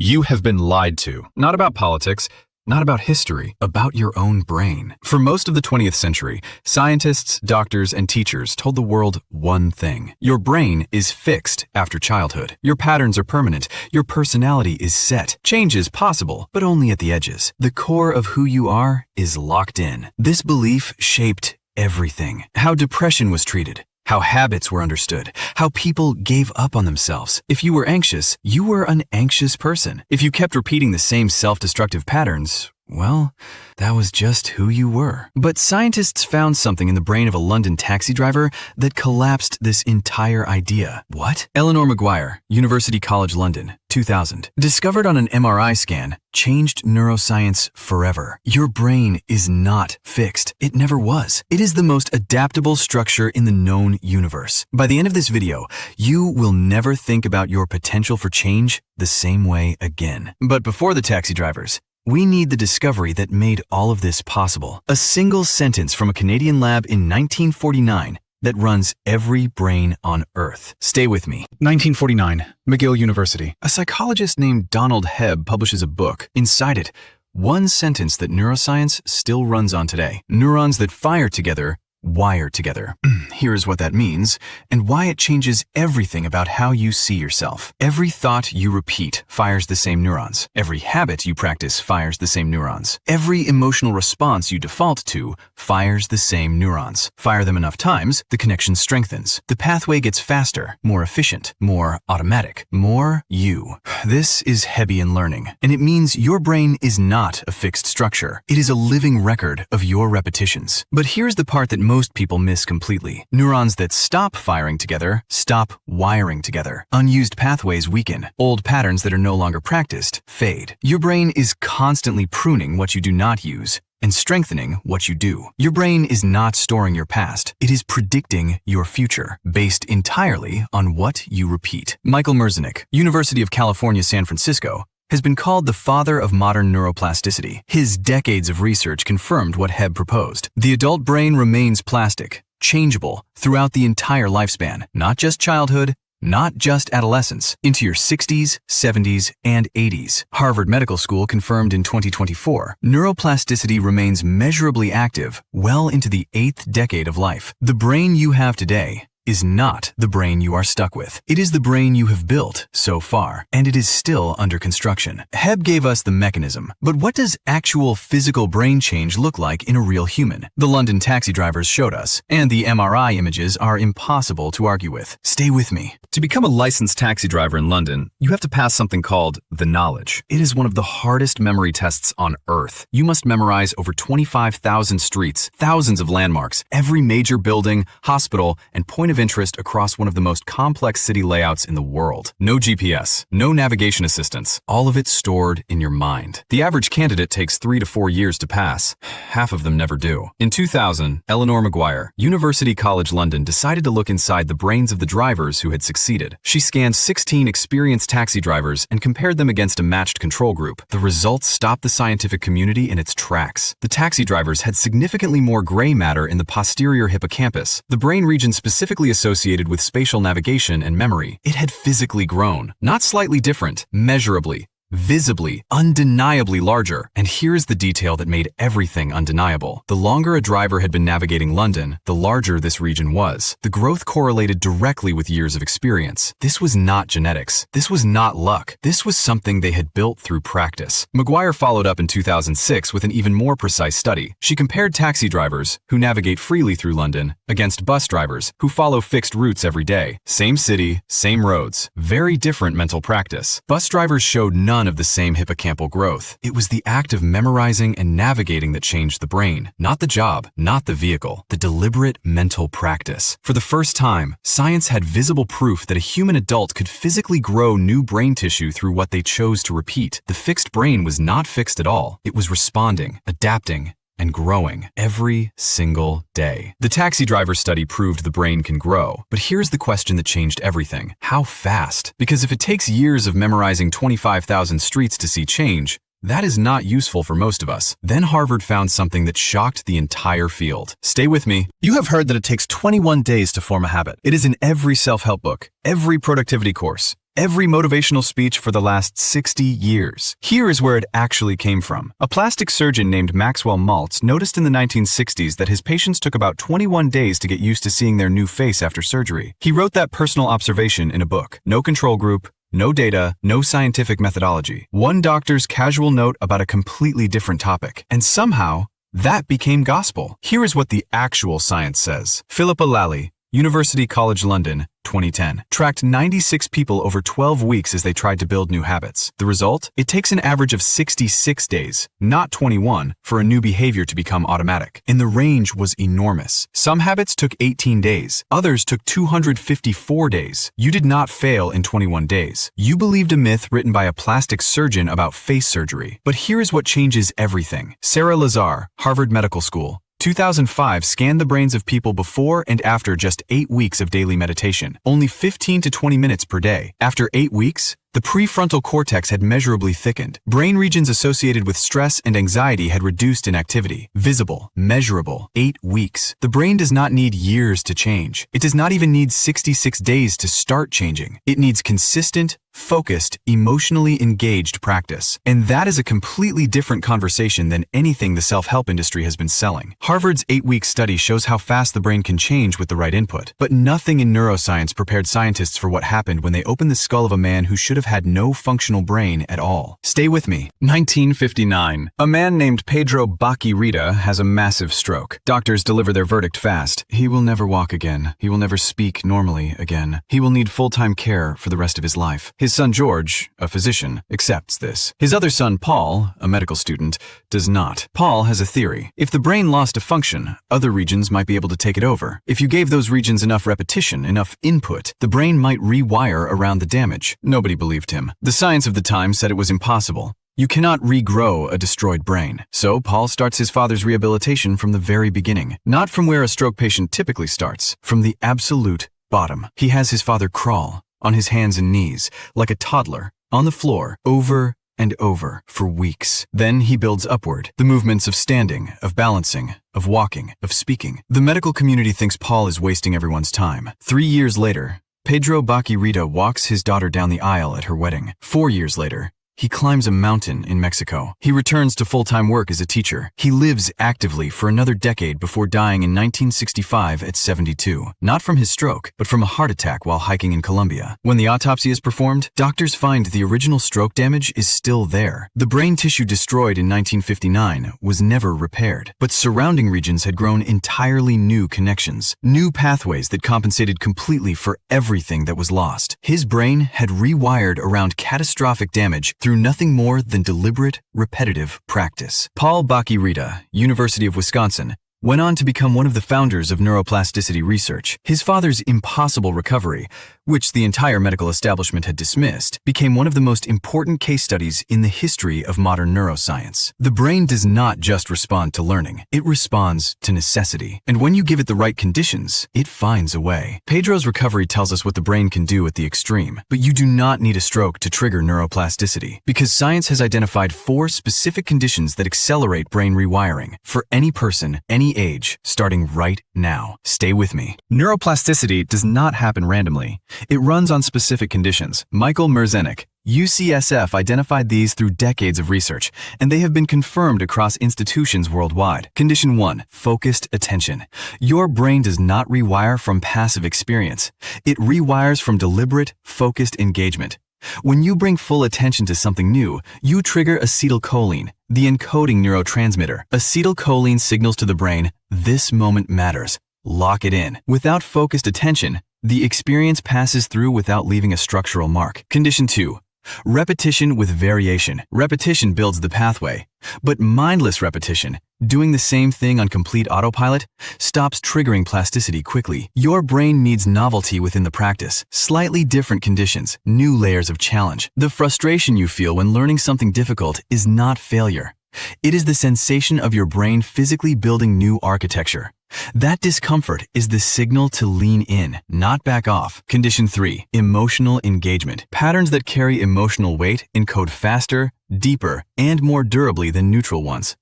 You have been lied to. Not about politics, not about history, about your own brain. For most of the 20th century, scientists, doctors, and teachers told the world one thing. Your brain is fixed after childhood. Your patterns are permanent. Your personality is set. Change is possible, but only at the edges. The core of who you are is locked in. This belief shaped everything. How depression was treated, how habits were understood, how people gave up on themselves. If you were anxious, you were an anxious person. If you kept repeating the same self-destructive patterns, well, that was just who you were. But scientists found something in the brain of a London taxi driver that collapsed this entire idea. What? Eleanor Maguire, University College London, 2000. Discovered on an MRI scan, changed neuroscience forever. Your brain is not fixed. It never was. It is the most adaptable structure in the known universe. By the end of this video, you will never think about your potential for change the same way again. But before the taxi drivers, we need the discovery that made all of this possible. A single sentence from a Canadian lab in 1949 that runs every brain on Earth. Stay with me. 1949, McGill University. A psychologist named Donald Hebb publishes a book. Inside it, one sentence that neuroscience still runs on today. Neurons that fire together wire together. Here's what that means and why it changes everything about how you see yourself. Every thought you repeat fires the same neurons. Every habit you practice fires the same neurons. Every emotional response you default to fires the same neurons. Fire them enough times, the connection strengthens. The pathway gets faster, more efficient, more automatic, more you. This is Hebbian learning, and it means your brain is not a fixed structure. It is a living record of your repetitions. But here's the part that most people miss completely. Neurons that stop firing together stop wiring together. Unused pathways weaken. Old patterns that are no longer practiced fade. Your brain is constantly pruning what you do not use and strengthening what you do. Your brain is not storing your past. It is predicting your future, based entirely on what you repeat. Michael Merzenich, University of California, San Francisco, has been called the father of modern neuroplasticity. His decades of research confirmed what Hebb proposed. The adult brain remains plastic, changeable throughout the entire lifespan, not just childhood, not just adolescence, into your 60s, 70s, and 80s. Harvard Medical School confirmed in 2024, neuroplasticity remains measurably active well into the 8th decade of life. The brain you have today is not the brain you are stuck with. It is the brain you have built so far, and it is still under construction. Hebb gave us the mechanism, but what does actual physical brain change look like in a real human? The London taxi drivers showed us, and the MRI images are impossible to argue with. Stay with me. To become a licensed taxi driver in London, you have to pass something called the knowledge. It is one of the hardest memory tests on Earth. You must memorize over 25,000 streets, thousands of landmarks, every major building, hospital, and point of interest across one of the most complex city layouts in the world. No GPS, no navigation assistance, all of it stored in your mind. The average candidate takes 3 to 4 years to pass. Half of them never do. In 2000, Eleanor Maguire, University College London, decided to look inside the brains of the drivers who had succeeded. She scanned 16 experienced taxi drivers and compared them against a matched control group. The results stopped the scientific community in its tracks. The taxi drivers had significantly more gray matter in the posterior hippocampus, the brain region specifically associated with spatial navigation and memory. It had physically grown, not slightly different, measurably, visibly, undeniably larger. And here's the detail that made everything undeniable. The longer a driver had been navigating London, the larger this region was. The growth correlated directly with years of experience. This was not genetics. This was not luck. This was something they had built through practice. Maguire followed up in 2006 with an even more precise study. She compared taxi drivers, who navigate freely through London, against bus drivers, who follow fixed routes every day. Same city, same roads. Very different mental practice. Bus drivers showed none of the same hippocampal growth. It was the act of memorizing and navigating that changed the brain, not the job, not the vehicle, the deliberate mental practice. For the first time, science had visible proof that a human adult could physically grow new brain tissue through what they chose to repeat. The fixed brain was not fixed at all. It was responding, adapting, and growing every single day. The taxi driver study proved the brain can grow, but here's the question that changed everything. How fast? Because if it takes years of memorizing 25,000 streets to see change, that is not useful for most of us. Then Harvard found something that shocked the entire field. Stay with me. You have heard that it takes 21 days to form a habit. It is in every self-help book, every productivity course, every motivational speech for the last 60 years. Here is where it actually came from. A plastic surgeon named Maxwell Maltz noticed in the 1960s that his patients took about 21 days to get used to seeing their new face after surgery. He wrote that personal observation in a book. No control group, no data, no scientific methodology. One doctor's casual note about a completely different topic. And somehow, that became gospel. Here is what the actual science says. Philippa Lally, University College London, 2010, tracked 96 people over 12 weeks as they tried to build new habits. The result? It takes an average of 66 days, not 21, for a new behavior to become automatic. And the range was enormous. Some habits took 18 days. Others took 254 days. You did not fail in 21 days. You believed a myth written by a plastic surgeon about face surgery. But here is what changes everything. Sarah Lazar, Harvard Medical School, 2005 scanned the brains of people before and after just 8 weeks of daily meditation, only 15 to 20 minutes per day. After 8 weeks, the prefrontal cortex had measurably thickened. Brain regions associated with stress and anxiety had reduced in activity. Visible, measurable, 8 weeks. The brain does not need years to change. It does not even need 66 days to start changing. It needs consistent, focused, emotionally engaged practice. And that is a completely different conversation than anything the self-help industry has been selling. Harvard's 8-week study shows how fast the brain can change with the right input. But nothing in neuroscience prepared scientists for what happened when they opened the skull of a man who should have had no functional brain at all. Stay with me. 1959. A man named Pedro Baquirita has a massive stroke. Doctors deliver their verdict fast. He will never walk again. He will never speak normally again. He will need full-time care for the rest of his life. His son George, a physician, accepts this. His other son Paul, a medical student, does not. Paul has a theory. If the brain lost a function, other regions might be able to take it over. If you gave those regions enough repetition, enough input, the brain might rewire around the damage. Nobody believed him. The science of the time said it was impossible. You cannot regrow a destroyed brain. So Paul starts his father's rehabilitation from the very beginning. Not from where a stroke patient typically starts, from the absolute bottom. He has his father crawl on his hands and knees, like a toddler, on the floor, over and over for weeks. Then he builds upward, the movements of standing, of balancing, of walking, of speaking. The medical community thinks Paul is wasting everyone's time. 3 years later, Pedro Baquirita walks his daughter down the aisle at her wedding. 4 years later, he climbs a mountain in Mexico. He returns to full-time work as a teacher. He lives actively for another decade before dying in 1965 at 72. Not from his stroke, but from a heart attack while hiking in Colombia. When the autopsy is performed, doctors find the original stroke damage is still there. The brain tissue destroyed in 1959 was never repaired, but surrounding regions had grown entirely new connections, new pathways that compensated completely for everything that was lost. His brain had rewired around catastrophic damage through nothing more than deliberate, repetitive practice. Paul Baquirita, University of Wisconsin, went on to become one of the founders of neuroplasticity research. His father's impossible recovery, which the entire medical establishment had dismissed, became one of the most important case studies in the history of modern neuroscience. The brain does not just respond to learning, it responds to necessity. And when you give it the right conditions, it finds a way. Pedro's recovery tells us what the brain can do at the extreme, but you do not need a stroke to trigger neuroplasticity, because science has identified 4 specific conditions that accelerate brain rewiring for any person, any age, starting right now. Stay with me. Neuroplasticity does not happen randomly. It runs on specific conditions. Michael Merzenich, UCSF, identified these through decades of research, and they have been confirmed across institutions worldwide. Condition 1, focused attention. Your brain does not rewire from passive experience. It rewires from deliberate, focused engagement. When you bring full attention to something new, you trigger acetylcholine, the encoding neurotransmitter. Acetylcholine signals to the brain, this moment matters. Lock it in. Without focused attention, the experience passes through without leaving a structural mark. Condition 2, repetition with variation. Repetition builds the pathway, but mindless repetition, doing the same thing on complete autopilot, stops triggering plasticity quickly. Your brain needs novelty within the practice, slightly different conditions, new layers of challenge. The frustration you feel when learning something difficult is not failure. It is the sensation of your brain physically building new architecture. That discomfort is the signal to lean in, not back off. Condition 3, emotional engagement. Patterns that carry emotional weight encode faster, deeper, and more durably than neutral ones.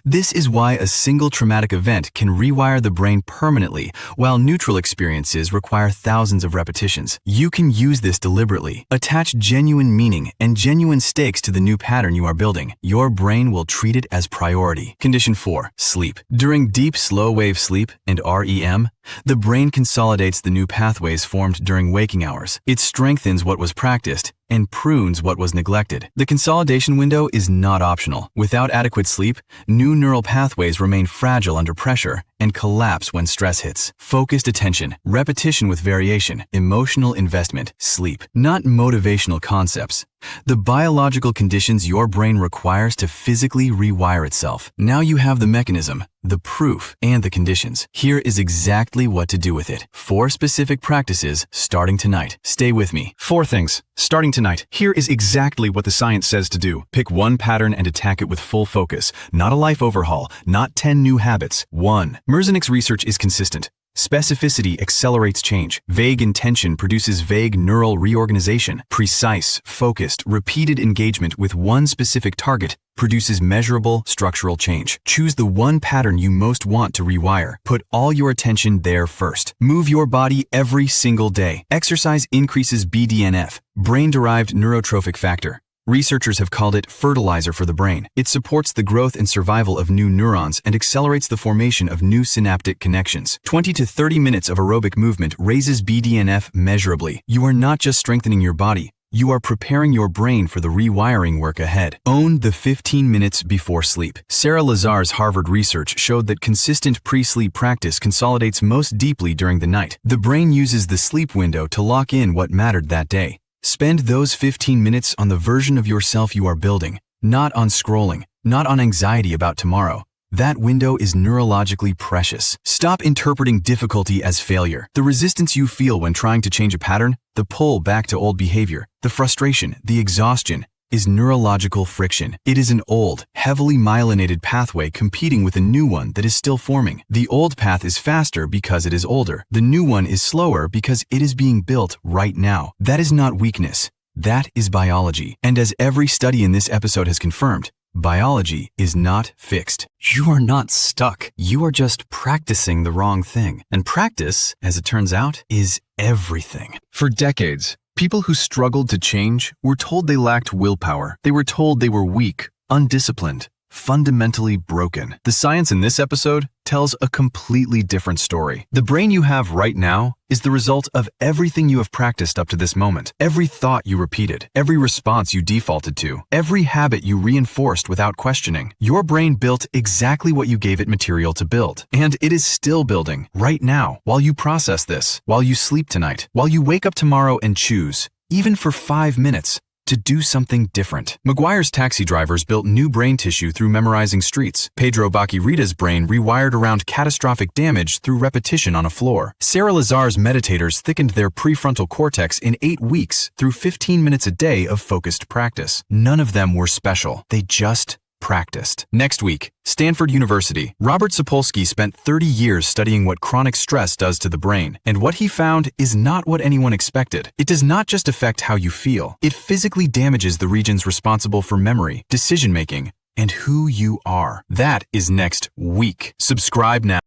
This is why a single traumatic event can rewire the brain permanently, while neutral experiences require thousands of repetitions. You can use this deliberately. Attach genuine meaning and genuine stakes to the new pattern you are building. Your brain will treat it as priority. Condition 4. Sleep. During deep slow-wave sleep and REM, the brain consolidates the new pathways formed during waking hours. It strengthens what was practiced and prunes what was neglected. The consolidation window is not optional. Without adequate sleep, new neural pathways remain fragile under pressure and collapse when stress hits. Focused attention, repetition with variation, emotional investment, sleep, not motivational concepts. The biological conditions your brain requires to physically rewire itself. Now you have the mechanism, the proof, and the conditions. Here is exactly what to do with it. 4 specific practices starting tonight. Stay with me. 4 things, starting tonight. Here is exactly what the science says to do. Pick one pattern and attack it with full focus. Not a life overhaul, not 10 new habits. 1. Merzenich research is consistent. Specificity accelerates change. Vague intention produces vague neural reorganization. Precise, focused, repeated engagement with one specific target produces measurable structural change. Choose the one pattern you most want to rewire. Put all your attention there first. Move your body every single day. Exercise increases BDNF, brain-derived neurotrophic factor. Researchers have called it fertilizer for the brain. It supports the growth and survival of new neurons and accelerates the formation of new synaptic connections. 20 to 30 minutes of aerobic movement raises BDNF measurably. You are not just strengthening your body, you are preparing your brain for the rewiring work ahead. Own the 15 minutes before sleep. Sarah Lazar's Harvard research showed that consistent pre-sleep practice consolidates most deeply during the night. The brain uses the sleep window to lock in what mattered that day. Spend those 15 minutes on the version of yourself you are building, not on scrolling, not on anxiety about tomorrow. That window is neurologically precious. Stop interpreting difficulty as failure. The resistance you feel when trying to change a pattern, the pull back to old behavior, the frustration, the exhaustion, is neurological friction. It is an old, heavily myelinated pathway competing with a new one that is still forming. The old path is faster because it is older. The new one is slower because it is being built right now. That is not weakness. That is biology. And as every study in this episode has confirmed, biology is not fixed. You are not stuck. You are just practicing the wrong thing. And practice, as it turns out, is everything. For decades, people who struggled to change were told they lacked willpower. They were told they were weak, undisciplined, fundamentally broken. The science in this episode tells a completely different story. The brain you have right now is the result of everything you have practiced up to this moment. Every thought you repeated, every response you defaulted to, every habit you reinforced without questioning. Your brain built exactly what you gave it material to build. And it is still building right now while you process this, while you sleep tonight, while you wake up tomorrow and choose, even for 5 minutes, to do something different. Maguire's taxi drivers built new brain tissue through memorizing streets. Pedro Baquirita's brain rewired around catastrophic damage through repetition on a floor. Sarah Lazar's meditators thickened their prefrontal cortex in 8 weeks through 15 minutes a day of focused practice. None of them were special. They just practiced. Next week, Stanford University. Robert Sapolsky spent 30 years studying what chronic stress does to the brain, and what he found is not what anyone expected. It does not just affect how you feel. It physically damages the regions responsible for memory, decision-making, and who you are. That is next week. Subscribe now.